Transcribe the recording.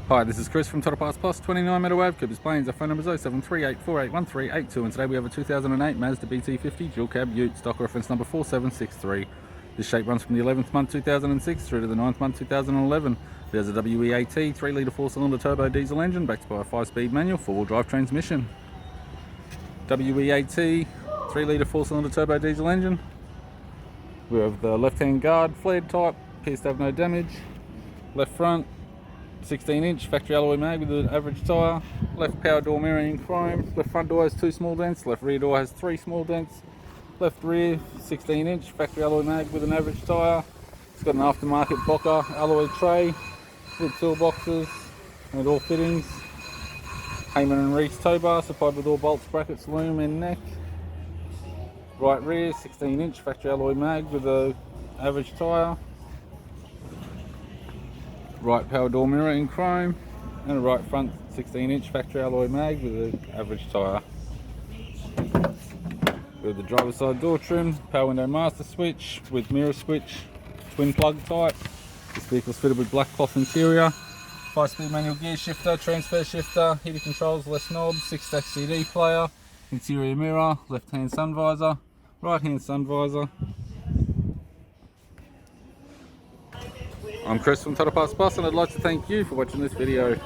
Hi, this is Chris from Total Parts Plus, 29 Meadow Ave, Coopers Plains. Our phone number is 0738481382, and today we have a 2008 Mazda BT-50 dual cab ute, stock reference number 4763. This shape runs from the 11th month 2006 through to the 9th month 2011. It has a WEAT 3-litre 4-cylinder turbo diesel engine backed by a 5-speed manual 4-wheel drive transmission. WEAT 3-litre 4-cylinder turbo diesel engine. We have the left-hand guard, flared type, appears to have no damage. Left front 16-inch factory alloy mag with an average tyre. Left power door mirror in chrome. Left front door has 2 small dents. Left rear door has 3 small dents. Left rear 16-inch factory alloy mag with an average tyre. It's got an aftermarket Bocar alloy tray with toolboxes and all fittings. Heyman and Reese tow bar supplied with all bolts, brackets, loom and neck. Right rear 16-inch factory alloy mag with an average tyre. Right power door mirror in chrome, and a right front 16-inch factory alloy mag with an average tyre. With the driver's side door trim, power window master switch with mirror switch, twin plug type. This vehicle is fitted with black cloth interior, 5-speed manual gear shifter, transfer shifter, heater controls, less knobs, 6-stack CD player, interior mirror, left-hand sun visor, right-hand sun visor. I'm Chris from Total Parts Plus, and I'd like to thank you for watching this video.